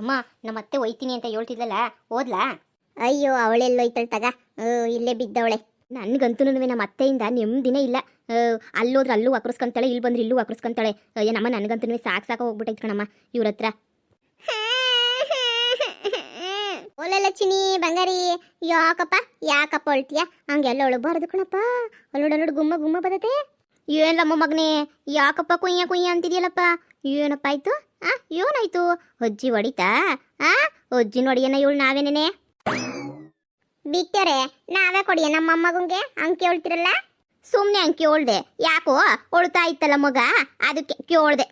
ಅಮ್ಮ ನಮ್ಮ ಅತ್ತೆ ಒಯ್ತೀನಿ ಅಂತ ಹೇಳ್ತಿದ್ಲಲ್ಲ, ಓದ್ಲಾ? ಅಯ್ಯೋ ಅವಳೆಲ್ಲೋಯ್ತಳ ತಗ, ಇಲ್ಲೇ ಬಿದ್ದವಳೆ. ನನ್ಗಂತೂ ನಮ್ಮ ಅತ್ತೆಯಿಂದ ನೆಮ್ಮದಿನೇ ಇಲ್ಲ. ಅಲ್ಲೋದ್ರೆ ಅಲ್ಲೂ ವಾಕರ್ಸ್ಕೊಂತಾಳೆ, ಇಲ್ಲಿ ಬಂದ್ರೆ ಇಲ್ಲೂ ವಾಕರ್ಸ್ಕೊಂತಾಳೆ. ನಮ್ಮ ನನಗಂತೂ ಸಾಕು ಹೋಗ್ಬಿಟ್ಟೈತೆ ಕಣಮ್ಮ ಇವ್ರ ಹತ್ರ. ಓಲೆಲ್ಲ ಚಿನಿ ಬಂಗಾರಿ, ಯಾಕಪ್ಪ ಹೊಳ್ತೀಯ? ಹಂಗೆಲ್ಲ ಒಳಬಾರ್ದು ಕಣಪ್ಪ. ಅಲ್ಲೋಡು ಗುಮ್ಮ ಬದತೆ. ಏನಮ್ಮ ಮಗನೇ, ಯಾಕಪ್ಪ ಕುಯ್ಯ ಅಂತಿದ್ಯಲ್ಲಪ್ಪ? ಏನಪ್ಪ ಆಯ್ತು? ಏನಾಯ್ತು? ಅಜ್ಜಿ ಹೊಡಿತಾ? ಅಜ್ಜಿನ ಹೊಡಿಯನ ಇವಳು ನಾವೇನೇನೆ ಬಿಟ್ಟರೆ ನಾವೇ ಕೊಡಿಯ ನಮ್ಮ ಮೊಮ್ಮಗಂಗೆ ಹಂಗೆ ಕೇಳ್ತಿರಲ್ಲ? ಸುಮ್ಮನೆ ಹಂಗೆ ಕೇಳ್ದೆ. ಯಾಕೋ ಹೊಳ್ತಾ ಇತ್ತಲ್ಲ ಮಗ, ಅದಕ್ಕೆ ಕೇಳ್ದೆ.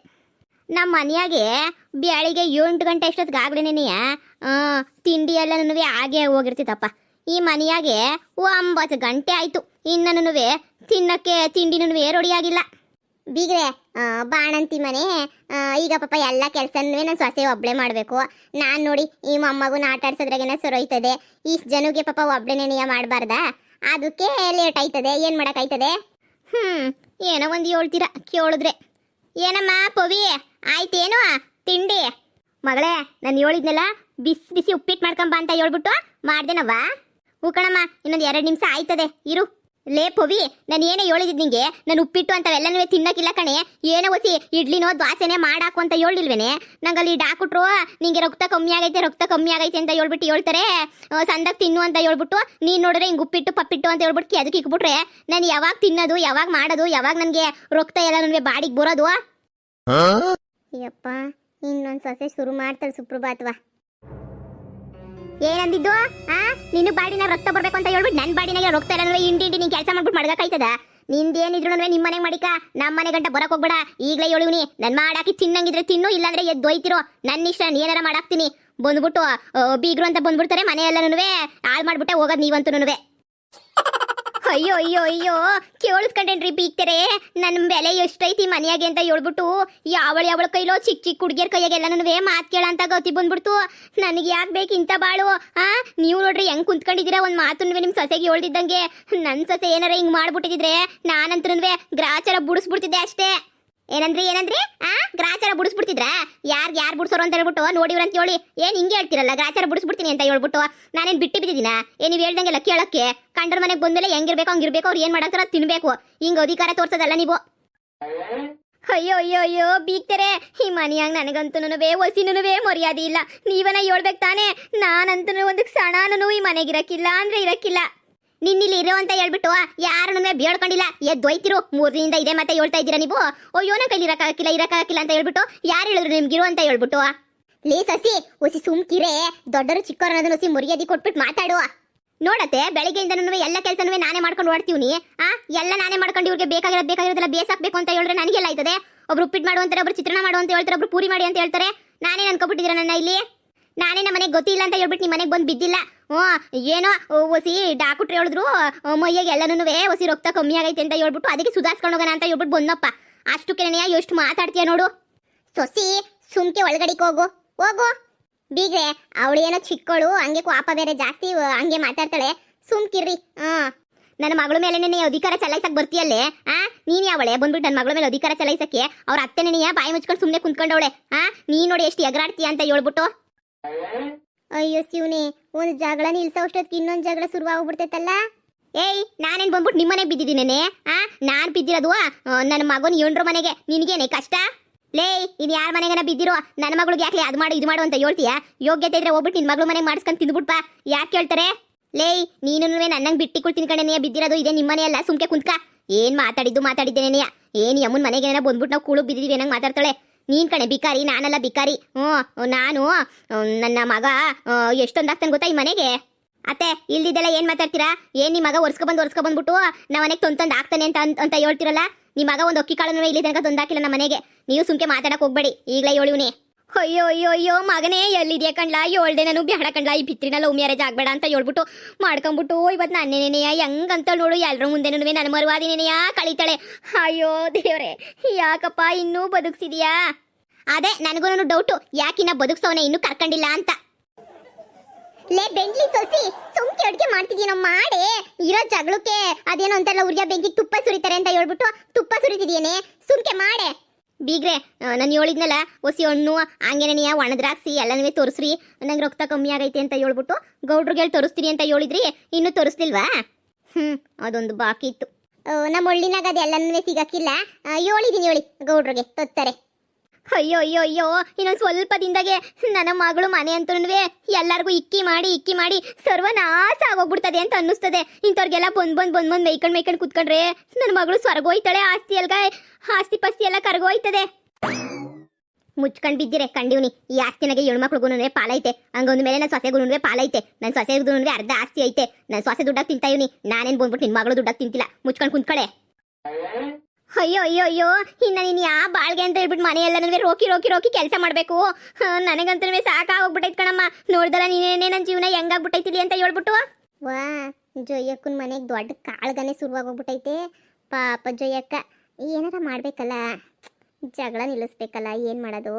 ನಮ್ಮ ಮನೆಯಾಗೆ ಬೆಳಿಗ್ಗೆ 8 ಗಂಟೆ ಅಷ್ಟೊತ್ತಿಗಾಗ್ಲೇನೇನೆಯ ತಿಂಡಿ ಎಲ್ಲನೂ ಹಾಗೆ ಹೋಗಿರ್ತಿತ್ತಪ್ಪ. ಈ ಮನೆಯಾಗೆ 9 ಗಂಟೆ ಆಯಿತು, ಇನ್ನೂ ತಿನ್ನಕ್ಕೆ ತಿಂಡಿನೂ ರೆಡಿಯಾಗಿಲ್ಲ. ಬೀಗ್ರೆ ಬಾಣಂತಿ ಮನೆ, ಈಗ ಪಾಪ ಎಲ್ಲ ಕೆಲಸನೂ ನಾನು ಸೊಸೆ ಒಬ್ಳೆ ಮಾಡಬೇಕು. ನಾನು ನೋಡಿ ಈ ಮೊಮ್ಮಗುನ ಆಟ ಆಡ್ಸೋದ್ರಾಗೇನ ಸರೋಯ್ತದೆ. ಇಷ್ಟು ಜನಗೆ ಪಾಪ ಒಬ್ಳೆ ನೆನೆಯ ಮಾಡಬಾರ್ದಾ? ಅದಕ್ಕೆ ಲೇಟ್ ಆಯ್ತದೆ. ಏನು ಮಾಡೋಕ್ಕಾಯ್ತದೆ? ಏನೋ ಒಂದು ಹೇಳ್ತೀರಾ ಕೇಳಿದ್ರೆ. ಏನಮ್ಮ ಪವಿ, ಆಯ್ತೇನು ತಿಂಡಿ? ಮಗಳೇ, ನಾನು ಹೇಳಿದ್ನಲ್ಲ ಬಿಸಿ ಉಪ್ಪಿಟ್ಟು ಮಾಡ್ಕೊಂಬ ಅಂತ ಹೇಳ್ಬಿಟ್ಟು ಮಾಡ್ದೇನವ್ವ. ಕಣಮ್ಮ, ಇನ್ನೊಂದು 2 ನಿಮಿಷ ಆಯ್ತದೆ ಇರು. ಲೇ ಪವಿ, ನಾನು ಏನೇ ಹೇಳಿದ್ ನಿಂಗೆ, ನಾನು ಉಪ್ಪಿಟ್ಟು ಅಂತವೆಲ್ಲನೂ ತಿನ್ನಕ್ಕಿಲ್ಲ ಕಣೆ. ಏನೋ ಹೊಸಿ ಇಡ್ಲಿನೋ ದ್ವಾಸೆನೇ ಮಾಡಾಕು ಅಂತ ಹೇಳಿಲ್ವೇನೆ? ನಂಗಲ್ಲಿ ಡಾಕ್ಟ್ರು ನಿಂಗೆ ರಕ್ತ ಕಮ್ಮಿ ಆಗೈತೆ ಅಂತ ಹೇಳ್ಬಿಟ್ಟು ಹೇಳ್ತಾರೆ. ಸಂದಾಗ ತಿನ್ನು ಅಂತ ಹೇಳ್ಬಿಟ್ಟು ನೀನು ನೋಡಿದ್ರೆ ಹಿಂಗೆ ಉಪ್ಪಿಟ್ಟು ಪಪ್ಪಿಟ್ಟು ಅಂತ ಹೇಳ್ಬಿಟ್ಟು ಅದಕ್ಕೆ ಇಕ್ಬಿಟ್ರೆ ನಾನು ಯಾವಾಗ ತಿನ್ನೋದು, ಯಾವಾಗ ಮಾಡೋದು, ಯಾವಾಗ ನನಗೆ ರಕ್ತ ಎಲ್ಲ ಬಾಡಿಗೆ ಬರೋದು? ಯಪ್ಪ, ಇನ್ನೊಂದು ಸೊಸೆ ಶುರು ಮಾಡ್ತಾಳೆ ಸುಪ್ರಭಾತ್ವಾ. ಏನಂದಿದ್ದು? ನಿನ್ನ ಬಾಡಿನ ರಕ್ತ ಬರ್ಬೇಕು ಅಂತ ಹೇಳ್ಬಿಟ್ಟು ನನ್ನ ಬಾಡಿನಾಗ ರಕ್ತ ಎಲ್ಲ ಇಂಡಿ ನೀನು ಕೆಲಸ ಮಾಡ್ಬಿಟ್ಟು ಮಾಡ್ಬೇಕಾಯ್ತದ? ನಿಂದೇನಿದ್ರು ನಿಮ್ಮ ಮನೆಗೆ ಮಾಡಿಕ, ನಮ್ಮ ಮನೆ ಗಂಟ ಬರಕ್ ಹೋಗ್ಬೇಡ. ಈಗಲೇ ಹೇಳಿವ್ನಿ, ನನ್ ಮಾಡಾಕಿ ತಿನ್ನಂಗಿದ್ರೆ ತಿನ್ನು, ಇಲ್ಲಾಂದ್ರೆ ಎದ್ದೊಯ್ತಿರೋ. ನನ್ನ ಇಷ್ಟ, ಏನಾರ ಮಾಡಾಕ್ತೀನಿ. ಬಂದ್ಬಿಟ್ಟು ಬೀಗ್ರು ಅಂತ ಬಂದ್ಬಿಡ್ತಾರೆ, ಮನೆ ಎಲ್ಲನೂ ಹಾಳು ಮಾಡ್ಬಿಟ್ಟೆ ಹೋಗೋದು ನೀವಂತೂ. ಅಯ್ಯೋ ಅಯ್ಯೋ ಅಯ್ಯೋ, ಕೇಳಿಸ್ಕೊಂಡೇನ್ರಿ ಬೀಗ್ತಾರೆ, ನನ್ನ ಬೆಲೆ ಎಷ್ಟೈತಿ ಮನೆಯಾಗೆ ಅಂತ ಹೇಳ್ಬಿಟ್ಟು ಯಾವಳ ಕೈಲೋ ಚಿಕ್ಕ ಹುಡುಗಿಯರ್ ಕೈಯಾಗೆಲ್ಲನೂ ಮಾತು ಕೇಳ ಅಂತ ಗತಿ ಬಂದ್ಬಿಡ್ತು. ನನಗೆ ಯಾಕೆ ಬೇಕು ಇಂಥ ಬಾಳು? ನೀವು ನೋಡ್ರಿ ಹೆಂಗ್ ಕುಂತ್ಕೊಂಡಿದ್ದೀರಾ, ಒಂದು ಮಾತನ್ನು ನಿಮ್ಮ ಸೊಸೆಗೆ ಹೇಳ್ದಿದ್ದಂಗೆ. ನನ್ನ ಸೊಸೆ ಏನಾರ ಹಿಂಗೆ ಮಾಡ್ಬಿಟ್ಟಿದ್ರೆ ನಾನಂತೂ ಗ್ರಾಚಾರ ಬುಡಿಸ್ಬಿಡ್ತಿದ್ದೆ ಅಷ್ಟೇ. ಏನಂದ್ರಿ ಗ್ರಾಚಾರ ಬುಡಿಸ್ಬಿಡ್ತಿದ್ರ? ಯಾರು ಬುಡ್ಸೋರು ಅಂತ ಹೇಳ್ಬಿಟ್ಟು ನೋಡಿವ್ರ ಅಂತ ಹೇಳಿ ಏನ್ ಹಿಂಗೆ ಹೇಳ್ತಿರಲ್ಲ, ಗ್ರಾಚಾರ ಬುಡಿಸ್ಬಿಡ್ತೀನಿ ಅಂತ ಹೇಳ್ಬಿಟ್ಟು ನಾನೇನು ಬಿಟ್ಟು ಬಿದ್ದಿದ್ದೀನ? ನೀವು ಹೇಳ್ದಂಗೆಲ್ಲ ಕೇಳಕ್ಕೆ? ಕಂಡ್ರ ಮನೆಗೆ ಬಂದ್ಮೇಲೆ ಹೆಂಗಿರ್ಬೇಕು ಹಂಗಿರ್ಬೇಕು, ಅವ್ರು ಏನ್ ಮಾಡಾಕ್ತಾರ ತಿನ್ಬೇಕು. ಹಿಂಗ ಅಧಿಕಾರ ತೋರ್ಸೋದಲ್ಲ ನೀವು. ಅಯ್ಯೋ ಅಯ್ಯೋ ಅಯ್ಯೋ ಬೀಗ್ತಾರೆ, ಈ ಮನೆಯಾಗ ನನಗಂತೂ ಹೊಸಿನೂ ಮರ್ಯಾದೆ ಇಲ್ಲ. ನೀವನ ಹೇಳ್ಬೇಕು ತಾನೇ. ನಾನಂತೂ ಒಂದು ಕ್ಷಣನೂ ಈ ಮನೆಗಿರಕ್ಕಿಲ್ಲ ಅಂದ್ರೆ ಇರಕ್ಕಿಲ್ಲ. ನಿನ್ನಿಲ್ಲಿ ಇರೋ ಅಂತ ಹೇಳ್ಬಿಟ್ಟು ಯಾರನ್ನ ಬೇಡ್ಕೊಂಡಿಲ್ಲ, ಎದ್ದೊಯ್ತಿರು. 3 ದಿನದಿಂದ ಇದೇ ಮತ್ತೆ ಹೇಳ್ತಾ ಇದ್ದೀರಾ ನೀವು. ಅಯ್ಯೋ ನನ್ನ ಕೈಲಿ ಇರಕ್ಕಾಗಿಲ್ಲ ಅಂತ ಹೇಳ್ಬಿಟ್ಟು ಯಾರು ಹೇಳಿದ್ರು ನಿಮ್ಗಿರು ಅಂತ ಹೇಳ್ಬಿಟ್ಟು? ಲೇ ಸಸಿ, ಹೊಸಿ ಸುಮ್ಕಿರೆ. ದೊಡ್ಡರು ಚಿಕ್ಕವರು ಅನ್ನೋದನ್ನ ಹೊಸಿ ಮರ್ಯಾದೆ ಕೊಟ್ಬಿಟ್ಟು ಮಾತಾಡುವ. ನೋಡತ್ತೆ, ಬೆಳಿಗ್ಗೆಯಿಂದನೂ ಎಲ್ಲ ಕೆಲಸನೂ ನಾನೇ ಮಾಡ್ಕೊಂಡು ಓಡ್ತೀವಿ. ಎಲ್ಲ ನಾನೇ ಮಾಡ್ಕೊಂಡು ಇವ್ರಿಗೆ ಬೇಕಾಗಿರೋದೆಲ್ಲ ಬೇಸಾಕ್ಬೇಕು ಅಂತ ಹೇಳಿದ್ರೆ ನನಗೆಲ್ಲ ಆಯ್ತದೆ? ಒಬ್ರು ಉಪ್ಪಿಟ್ಟು ಮಾಡು ಅಂತಾರೆ, ಒಬ್ರು ಚಿತ್ರಾನ್ನ ಮಾಡು ಅಂತ ಹೇಳ್ತಾರೆ, ಒಬ್ರು ಪೂರಿ ಮಾಡಿ ಅಂತ ಹೇಳ್ತಾರೆ. ನಾನೇ ಅನ್ಕೊಬಿಟ್ಟಿದ್ದೀರ ನನ್ನ ಇಲ್ಲಿ? ನಾನೇ ನಮ್ಮ ಮನೆಗೆ ಗೊತ್ತಿಲ್ಲ ಅಂತ ಹೇಳ್ಬಿಟ್ಟು ನಿಮ್ಮ ಮನೆಗೆ ಬಂದು ಬಿದ್ದಿಲ್ಲ. ಏನೋ ಹೊಸಿ ಡಾಕ್ಟ್ರು ಹೇಳಿದ್ರು ಮೈಯಾಗ ಎಲ್ಲನೂ ಹೊಸಿ ರಕ್ತ ಕಮ್ಮಿ ಆಗೈತೆ ಅಂತ ಹೇಳ್ಬಿಟ್ಟು ಅದಕ್ಕೆ ಸುಧಾರಿಸ್ಕೊಂಡು ಹೋಗೋಣ ಅಂತ ಹೇಳ್ಬಿಟ್ಟು ಬಂದಪ್ಪ. ಅಷ್ಟಕ್ಕೆ ಎಷ್ಟು ಮಾತಾಡ್ತೀಯ ನೋಡು. ಸೊಸಿ ಸುಮ್ಕೆ ಒಳಗಡಿಗೆ ಹೋಗು. ಬೀಗ್ರೆ, ಅವಳೇನೋ ಚಿಕ್ಕಳು, ಹಂಗೆ ಕೋಪ ಬೇರೆ ಜಾಸ್ತಿ, ಹಂಗೆ ಮಾತಾಡ್ತಾಳೆ. ಸುಮ್ಕಿರ್ರಿ. ನನ್ನ ಮಗಳ ಮೇಲೆ ನೆನೆ ಅಧಿಕಾರ ಚಲಾಯಿಸಕ್ ಬರ್ತೀಯಲ್ಲೇ? ನೀನ್ ಯಾವಳೆ ಬಂದ್ಬಿಟ್ಟು ನನ್ನ ಮಗಳ ಮೇಲೆ ಅಧಿಕಾರ ಚಲಾಯಿಸಕ್ಕೆ? ಅವ್ರ ಅತ್ತೆ ನೆನೆಯ ಬಾಯಿ ಮುಚ್ಕೊಂಡು ಸುಮ್ಮನೆ ಕುಂತ್ಕೊಂಡವಳೆ. ನೀನ್ ನೋಡಿ ಎಷ್ಟು ಎಗರಾಡ್ತೀಯ ಅಂತ ಹೇಳ್ಬಿಟ್ಟು. ಅಯ್ಯೋ ಶಿವನೇ, ಒಂದು ಜಗಳ ನಿಲ್ಸೋಷ್ಟೊತ್ತಿಗೆ ಇನ್ನೊಂದು ಜಗಳ ಶುರುವಾಗ್ಬಿಡ್ತೈತಲ್ಲ. ಏಯ್, ನಾನೇನ್ ಬಂದ್ಬಿಟ್ಟು ನಿಮ್ಮನೆಗೆ ಬಿದ್ದಿದ್ದೀನೇನೆ? ನಾನ್ ಬಿದ್ದಿರೋದು ನನ್ನ ಮಗನ 8ರ ಮನೆಗೆ. ನಿನಗೇನೆ ಕಷ್ಟ? ಲೇ, ಇನ್ ಯಾರ ಮನೆಗನ ಬಿದ್ದಿರೋ? ನನ್ನ ಮಗಳಿಗೆ ಯಾಕೆ ಅದು ಮಾಡು ಇದು ಮಾಡು ಅಂತ ಹೇಳ್ತೀಯ? ಯೋಗ್ಯತೆ ಇದ್ರೆ ಹೋಗ್ಬಿಟ್ಟು ನಿನ್ ಮಗಳ ಮನೆಗೆ ಮಾಡಿಸ್ಕೊಂಡು ತಿಂದ್ಬಿಟ್ಪಾ. ಯಾಕೆ ಹೇಳ್ತಾರೆ? ಲೇ, ನೀನು ನನ್ನಂಗೆ ಬಿಟ್ಟಿಕೊಳ್ತೀನಿ ಕಣೆನೆಯ ಬಿದ್ದಿರೋದು. ಇದೇ ನಿಮ್ಮನೆ ಅಲ್ಲ, ಸುಮ್ಕೆ ಕುಂತ್ಕ. ಏನ್ ಮಾತಾಡಿದ್ದೇನೆಯ? ಏನ್ ಯಮ್ಮನ್ ಮನೆಗೆ ಬಂದ್ಬಿಟ್ಟು ನಾವು ಕೂಳು ಬಿದ್ದಿದ್ದೀವಿ ಏನಂಗೆ ಮಾತಾಡ್ತಾಳೆ. ನೀನ್ ಕಣೆ ಬಿಕಾರಿ, ನಾನಲ್ಲ ಬಿಕಾರಿ. ನಾನು ನನ್ನ ಮಗ ಎಷ್ಟೊಂದಾಗ್ತಾನೆ ಗೊತ್ತಾ ಈ ಮನೆಗೆ? ಅತ್ತೆ, ಇಲ್ದಿದ್ದೆಲ್ಲ ಏನ್ ಮಾತಾಡ್ತೀರಾ? ಏನ್ ನಿಮ್ಮ ಮಗ ಒರ್ಸ್ಕೊಬಂದ್ಬಿಟ್ಟು ನಮ್ಮ ಮನೆಗೆ ತಂದು ಆಗ್ತಾನೆ ಅಂತ ಹೇಳ್ತಿರಲ್ಲ. ನಿಮ್ಮ ಮಗ ಒಂದು ಅಕ್ಕಿ ಕಾಳನ್ನು ಇಲ್ಲಿ ತನಕ ತಂದಾಕಿಲ್ಲ ನಮ್ಮ ಮನೆಗೆ. ನೀವು ಸುಮ್ಕೆ ಮಾತಾಡಕ್ ಹೋಗ್ಬೇಡಿ. ಈಗಲೇ ಹೇಳಿವ್ನಿ. ಅಯ್ಯೋ ಅಯ್ಯೋ ಅಯ್ಯೋ ಮಗನೇ, ಎಲ್ಲಿದೆಯಾ ಕಣ್ಲಾ? ಹೇಳ್ದೆ ನಾನು ಬೇಡ ಕಣ್ಲಾ, ಈ ಪಿತ್ರಿನ ಲವ್ ಮ್ಯಾರೇಜ್ ಆಗ್ಬೇಡ ಅಂತ ಹೇಳ್ಬಿಟ್ಟು ಮಾಡ್ಕೊಂಡ್ಬಿಟ್ಟು ಇವತ್ತು ನನ್ನೇನೆಯ ಹೆಂಗಂತ ನೋಡು, ಎಲ್ಲರ ಮುಂದೆನೂ ನನ್ನ ಮರುವಾದಿನೇನೆಯ ಕಳೀತಾಳೆ. ಅಯ್ಯೋ ದೇವ್ರೆ, ಯಾಕಪ್ಪ ಇನ್ನೂ ಬದುಕ್ಸಿದ್ಯಾ? ಅದೇ ನನಗೂ ಡೌಟು, ಯಾಕಿನ್ನ ಬದುಕ್ಸವನೆ ಇನ್ನೂ ಕರ್ಕೊಂಡಿಲ್ಲ ಅಂತ. ಲೇ ಬೆಂಗ್ಲಿ ಸೊಸಿ, ಸುಮ್ಕೆ ಅಡ್ಗೆ ಮಾಡ್ತಿದ್ದೀನೋ ಮಾಡೆ. ಇರೋ ಜಗಳಕ್ಕೆ ಅದೇನೋ ಅಂತಾರಲ್ಲ, ಉರ್ಯ ಬೆಂಕಿ ತುಪ್ಪ ಸುರಿತಾರೆ ಅಂತ ಹೇಳ್ಬಿಟ್ಟು ತುಪ್ಪ ಸುರಿತಿದ್ಯೇನೆ. ಸುಮ್ಕೆ ಮಾಡೆ. ಬೀಗ್ರೆ ನಾನು ಹೇಳಿದ್ನಲ್ಲ ಒಸಿ ಹಣ್ಣು ಹಂಗೇನೆ ನೀ ಒಣದ್ರಾಕ್ಸಿ ಎಲ್ಲನೂ ತೋರಿಸ್ರಿ ನಂಗೆ ರಕ್ತ ಕಮ್ಮಿ ಆಗೈತೆ ಅಂತ ಹೇಳ್ಬಿಟ್ಟು ಗೌಡ್ರಿಗೆ ಹೇಳಿ ತೋರಿಸ್ತೀನಿ ಅಂತ ಹೇಳಿದ್ರಿ ಇನ್ನೂ ತೋರಿಸ್ತಿಲ್ವಾ ಅದೊಂದು ಬಾಕಿ ಇತ್ತು. ನಮ್ಮ ಒಳ್ಳಿನಾಗ ಅದೆಲ್ಲನೂ ಸಿಗಕ್ಕಿಲ್ಲ. ಹೇಳಿದೀನಿ ಹೇಳಿ ಗೌಡ್ರಿಗೆ ತೊತ್ತಾರೆ. ಅಯ್ಯೋ ಅಯ್ಯೋ ಅಯ್ಯೋ ಇನ್ನೊಂದು ಸ್ವಲ್ಪ ದಿನದಾಗೆ ನನ್ನ ಮಗಳು ಮನೆ ಅಂತೂ ಎಲ್ಲರಿಗೂ ಇಕ್ಕಿ ಮಾಡಿ ಸರ್ವನಾಶ ಆಗೋಗ್ಬಿಡ್ತದೆ ಅಂತ ಅನ್ನಿಸ್ತದೆ. ಇಂಥವ್ರಿಗೆಲ್ಲ ಬಂದ್ ಮೇಯ್ಕೊಂಡು ಕುತ್ಕೊಂಡ್ರೆ ನನ್ನ ಮಗಳು ಸ್ವರ್ಗೋಯ್ತಾಳೆ. ಆಸ್ತಿ ಪಸ್ತಿ ಎಲ್ಲ ಕರ್ಗೋಯ್ತದೆ. ಮುಚ್ಕೊಂಡ್ ಬಿದ್ದಿರೆ ಕಂಡಿವ್ನಿ. ಈ ಆಸ್ತಿನಾಗೆ ಹೆಣ್ಮಕ್ಳಿಗೂ ಪಾಲೈತೆ, ಹಂಗೊಂದು ಮೇಲೆ ನನ್ನ ಸೊಸೆಗೂ ಪಾಲೈತೆ. ನನ್ನ ಸೊಸೆಗೂ ಅರ್ಧ ಆಸ್ತಿ ಐತೆ. ನನ್ನ ಸೊಸೆ ದುಡ್ಡಾಗ ತಿಂತಾ ಇವ್ನಿ, ನಾನೇನು ಬಂದ್ಬಿಟ್ಟು ನಿನ್ನ ಮಗಳು ದುಡ್ಡಾಗ ತಿಂತಿಲ್ಲ. ಮುಚ್ಕೊಂಡು ಕುಂತ್ಕಡೆ. ಅಯ್ಯೋ ಅಯ್ಯೋ ಅಯ್ಯೋ ಇನ್ನ ನೀನು ಬಾಳ್ಗೆ ಅಂತ ಹೇಳ್ಬಿಟ್ಟು ಮನೆಯೆಲ್ಲ ರೋಕಿ ಕೆಲಸ ಮಾಡಬೇಕು. ನನಗಂತೂ ಸಾಕಾಗೋಗ್ಬಿಟ್ಟೈತೆ ಕಣಮ್ಮ. ನೋಡ್ದಲ್ಲ ನೀನೇನೇ ನನ್ನ ಜೀವನ ಹೆಂಗಾಗ್ಬಿಟ್ಟೈತಿಲಿ ಅಂತ ಹೇಳ್ಬಿಟ್ಟು. ವಾ ಜೊಯ್ಯಕ್ಕನ ಮನೆಗೆ ದೊಡ್ಡ ಕಾಳ್ಗನೆ ಶುರುವಾಗೋಗ್ಬಿಟ್ಟೈತೆ. ಪಾಪ ಜೊಯ್ಯಕ್ಕ ಏನಾರ ಮಾಡ್ಬೇಕಲ್ಲ, ಜಗಳ ನಿಲ್ಲಿಸ್ಬೇಕಲ್ಲ, ಏನ್ ಮಾಡೋದು?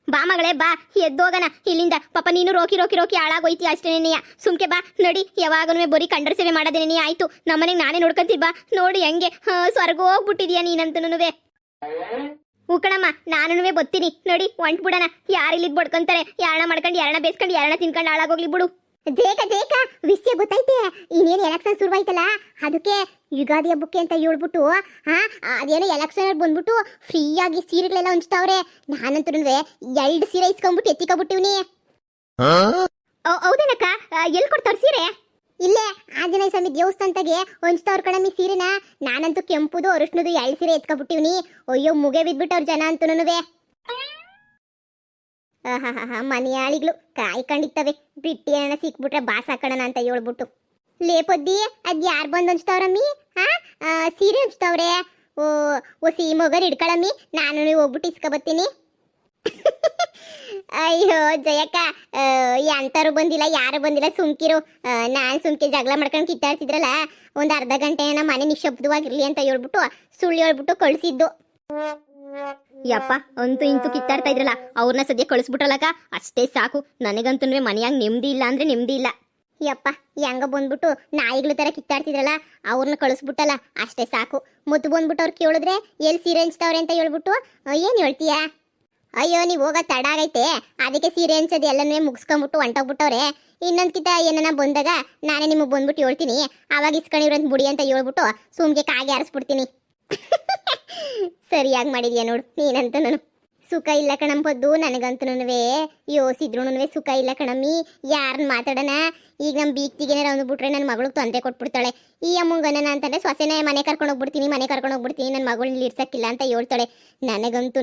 ಬಾ ಮಗಳೇ ಬಾ, ಎದ್ದೋಗನ ಇಲ್ಲಿಂದ. ಪಾಪ ನೀನು ರೋಕಿ ಹಾಳಾಗೋಯ್ತಿ ಅಷ್ಟೇನೇನಿಯ. ಸುಮ್ಕೆ ಬಾ ನಡಿ. ಯಾವಾಗಲೂ ಬರೀ ಕಂಡ್ರ ಸೇವೆ ಮಾಡೋದೇನೇ ಆಯ್ತು. ನಮ್ಮನೆಗೆ ನಾನೇ ನೋಡ್ಕೊಂತೀವಿ ಬಾ. ನೋಡಿ ಹೆಂಗೆ ಸ್ವರ್ಗ ಹೋಗ್ಬಿಟ್ಟಿದ್ಯಾ ನೀನಂತನೂ. ಉಕ್ಕಣಮ್ಮ ನಾನು ಬತ್ತೀನಿ ನೋಡಿ. ಒಂಟ್ ಬಿಡಣ. ಯಾರು ಇಲ್ಲಿದ್ ಬಡ್ಕೊಂತಾರೆ? ಯಾರಣ ಮಾಡ್ಕೊಂಡು ಯಾರಣ ಬೇಸ್ಕೊಂಡು ಯಾರಣ ತಿನ್ಕೊಂಡು ಹಾಳಾಗೋಗ್ಲಿ ಬಿಡು. ಜೇಕ ವಿಷಯ ಗೊತ್ತೈತೆ. ಇನ್ನೇನು ಎಲೆಕ್ಷನ್ ಶುರುವಾಯ್ತಲ್ಲ, ಅದಕ್ಕೆ ಯುಗಾದಿ ಹಬ್ಬಕ್ಕೆ ಅಂತ ಹೇಳ್ಬಿಟ್ಟು ಅದೇನೋ ಎಲೆಕ್ಷನ್ ಬಂದ್ಬಿಟ್ಟು ಫ್ರೀಯಾಗಿ ಸೀರೆಗಳೆಲ್ಲ ಹಂಚ್ತಾವ್ರೆ. ನಾನಂತೂ 2 ಸೀರೆ ಇಸ್ಕೊಂಡ್ಬಿಟ್ಟು ಎತ್ತಿಕೊಬಿಟ್ಟಿವ್ನಿ. ಹೌದೇನಕ್ಕ? ಎಲ್ಲಿ ಕೊಡ್ತಾರ ಸೀರೆ? ಇಲ್ಲೇ ಆಂಜನೇಯ ಸ್ವಾಮಿ ದೇವಸ್ಥಾನದಾಗೆ ಹಂಚ್ತಾವ್ರ ಕಣಮ್ಮಿ ಸೀರೆನ. ನಾನಂತೂ ಕೆಂಪುದು ಅರಿಶಿನದು 2 ಸೀರೆ ಎತ್ಕೊಬಿಟ್ಟಿವ್ನಿ. ಅಯ್ಯೋ ಮುಗೆ ಬಿದ್ಬಿಟ್ಟವ್ರ ಜನ ಅಂತನೂ. ಮನೆಯಾಳಿಗಳು ಕಾಯ್ಕೊಂಡಿತ್ತವೆ ಬಿಟ್ಟಿ ಏನ ಸಿಕ್ಬಿಟ್ರೆ ಬಾಸ್ ಹಾಕೋಣ ಅಂತ ಹೇಳ್ಬಿಟ್ಟು. ಲೇಪದ್ದಿ ಅದ್ ಯಾರು ಬಂದು ಹಂಚ್ತಾವ್ರಮ್ಮಿ? ಸೀರೆ ಹಂಚ್ತಾವ್ರೆ. ಒಸಿ ಮಗರ್ ಹಿಡ್ಕೊಳಮ್ಮಿ, ನಾನು ಹೋಗ್ಬಿಟ್ಟು ಇಸ್ಕೊಬತ್ತೀನಿ. ಅಯ್ಯೋ ಜಯಕ್ಕ, ಎಂತರು ಬಂದಿಲ್ಲ, ಯಾರು ಬಂದಿಲ್ಲ, ಸುಮ್ಕಿರು. ನಾನು ಸುಮ್ಕೆ ಜಗಳ ಮಾಡ್ಕೊಂಡು ಕಿತ್ತಾಡ್ತಿದ್ರಲ್ಲ, ಒಂದು ಅರ್ಧ ಗಂಟೆ ಮನೆ ನಿಶಬ್ದವಾಗಿರ್ಲಿ ಅಂತ ಹೇಳ್ಬಿಟ್ಟು ಸುಳ್ಳು ಹೇಳ್ಬಿಟ್ಟು ಕಳಿಸಿದ್ದು. ಯಪ್ಪ ಅಂತೂ ಇಂತೂ ಕಿತ್ತಾಡ್ತಾ ಇದ್ರಲ್ಲ, ಅವ್ರನ್ನ ಸದ್ಯ ಕಳಿಸ್ಬಿಟ್ರಲ್ಲಕ್ಕ, ಅಷ್ಟೇ ಸಾಕು. ನನಗಂತೂ ಮನೆಯಾಗ ನೆಮ್ಮದಿ ಇಲ್ಲ ಅಂದ್ರೆ ನೆಮ್ಮದಿ ಇಲ್ಲ. ಯಪ್ಪ ಹೆಂಗ ಬಂದ್ಬಿಟ್ಟು ನಾಯಿಗಳ ತರ ಕಿತ್ತಾಡ್ತಿದ್ರಲ್ಲ, ಅವ್ರನ್ನ ಕಳಿಸ್ಬಿಟ್ಟಲ್ಲ, ಅಷ್ಟೇ ಸಾಕು. ಮುತ್ತು ಬಂದ್ಬಿಟ್ಟು ಅವ್ರು ಕೇಳಿದ್ರೆ ಎಲ್ಲಿ ಸೀರೆ ಹಂಚ್ತಾವ್ರೆ ಅಂತ ಹೇಳ್ಬಿಟ್ಟು ಏನ್ ಹೇಳ್ತೀಯ? ಅಯ್ಯೋ ನೀವು ಹೋಗ ತಡ ಆಗೈತೆ, ಅದಕ್ಕೆ ಸೀರೆ ಹಂಚೋದು ಎಲ್ಲನೂ ಮುಗಿಸ್ಕೊಂಡ್ಬಿಟ್ಟು ಹೊಂಟೋಗ್ಬಿಟ್ಟವ್ರೆ. ಇನ್ನೊಂದ್ಕಿತ ಏನನ ಬಂದಾಗ ನಾನೇ ನಿಮಗೆ ಬಂದ್ಬಿಟ್ಟು ಹೇಳ್ತೀನಿ, ಅವಾಗ ಇಸ್ಕೊಂಡಿವ್ರಂತ ಬುಡಿ ಅಂತ ಹೇಳ್ಬಿಟ್ಟು ಸುಮ್ಗೆ ಕಾಗೆ ಆರಿಸ್ಬಿಡ್ತೀನಿ. ಸರಿಯಾಗಿ ಮಾಡಿದ್ಯಾ ನೋಡು ನೀನಂತೂ. ನಾನು ಸುಖ ಇಲ್ಲ ಕಣಂಪದ್ದು, ನನಗಂತೂ ಯೋಸಿದ್ರು ಸುಖ ಇಲ್ಲ ಕಣಮ್ಮಿ. ಯಾರನ್ನ ಮಾತಾಡೋಣ? ಈಗ ನಮ್ಮ ಬೀಕ್ತಿಗೇನಾರ ಅಂದ್ಬಿಟ್ರೆ ನನ್ನ ಮಗಳಿಗೆ ತೊಂದರೆ ಕೊಟ್ಬಿಡ್ತಾಳೆ. ಈ ಅಮ್ಮಂಗನ ಅಂತಂದ್ರೆ ಸೊಸೆನೇ ಮನೆ ಕರ್ಕೊಂಡು ಹೋಗ್ಬಿಡ್ತೀನಿ ನನ್ನ ಮಗಳನ್ನ ಇರ್ಸಕ್ಕಿಲ್ಲ ಅಂತ ಹೇಳ್ತಾಳೆ. ನನಗಂತೂ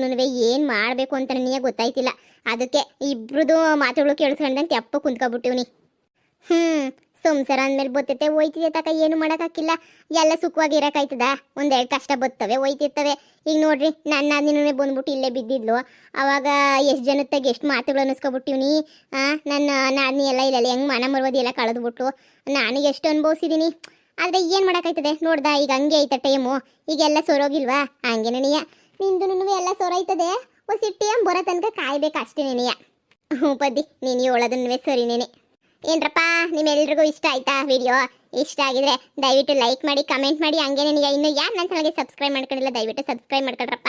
ಏನು ಮಾಡಬೇಕು ಅಂತ ನನಗೆ ಗೊತ್ತಾಯ್ತಿಲ್ಲ. ಅದಕ್ಕೆ ಇಬ್ರದು ಮಾತುಗಳು ಕೇಳಿಸ್ಕೊಂಡಂತೆ ಅಪ್ಪ ಕುಂತ್ಕೊಬಿಟ್ಟಿವ್ನಿ. ಸಂಸಾರ ಅಂದ್ಮೇಲೆ ಬರ್ತೈತೆ ಹೋಯ್ತಿದೆ ತಕ, ಏನು ಮಾಡೋಕ್ಕಾಗಿಲ್ಲ. ಎಲ್ಲ ಸುಖವಾಗಿ ಇರೋಕ್ಕಾಯ್ತದ? 1-2 ಕಷ್ಟ ಬರ್ತವೆ, ಹೋಯ್ತಿರ್ತವೆ. ಈಗ ನೋಡ್ರಿ ನನ್ನ ನಾದಿನೂ ಬಂದ್ಬಿಟ್ಟು ಇಲ್ಲೇ ಬಿದ್ದಿದ್ಲು. ಅವಾಗ ಎಷ್ಟು ಜನತ್ತಾಗ ಎಷ್ಟು ಮಾತುಗಳು ಅನ್ನಿಸ್ಕೊಬಿಟ್ಟಿವ್ನಿ. ನನ್ನ ನಾದಿನಿ ಎಲ್ಲ ಇಲ್ಲ ಹೆಂಗೆ ಮನ ಮರವದಿ ಎಲ್ಲ ಕಳೆದ್ಬಿಟ್ಟು ನಾನು ಎಷ್ಟು ಅನುಭವಿಸಿದ್ದೀನಿ. ಆದರೆ ಏನು ಮಾಡೋಕ್ಕಾಯ್ತದೆ? ನೋಡ್ದ ಈಗ ಹಂಗೆ ಐತೆ ಟೈಮು. ಈಗೆಲ್ಲ ಸೊರೋಗಿಲ್ವಾ? ಹಂಗೆ ನೆನೆಯ ನಿಂದು ಎಲ್ಲ ಸೊರೈತದೆ. ಸಿಟ್ಟಿ ಬರೋ ತನಕ ಕಾಯ್ಬೇಕು ಅಷ್ಟೇ ನೆನೆಯ. ಪದ್ದಿ ನೀನು ಹೇಳೋದನ್ನೇ ಸರಿನೇನೆ. ಏನ್ರಪ್ಪ ನಿಮ್ಮೆಲ್ರಿಗೂ ಇಷ್ಟ ಆಯ್ತಾ ವಿಡಿಯೋ? ಇಷ್ಟ ಆಗಿದ್ರೆ ದಯವಿಟ್ಟು ಲೈಕ್ ಮಾಡಿ, ಕಮೆಂಟ್ ಮಾಡಿ. ಹಂಗೇನೆ ನೀವು ಇನ್ನೂ ಯಾರು ನನ್ನ ಚಾನಲ್ಗೆ ಸಬ್ಸ್ಕ್ರೈಬ್ ಮಾಡ್ಕೊಂಡಿಲ್ಲ ದಯವಿಟ್ಟು ಸಬ್ಸ್ಕ್ರೈಬ್ ಮಾಡ್ಕೊಳ್ರಪ್ಪ.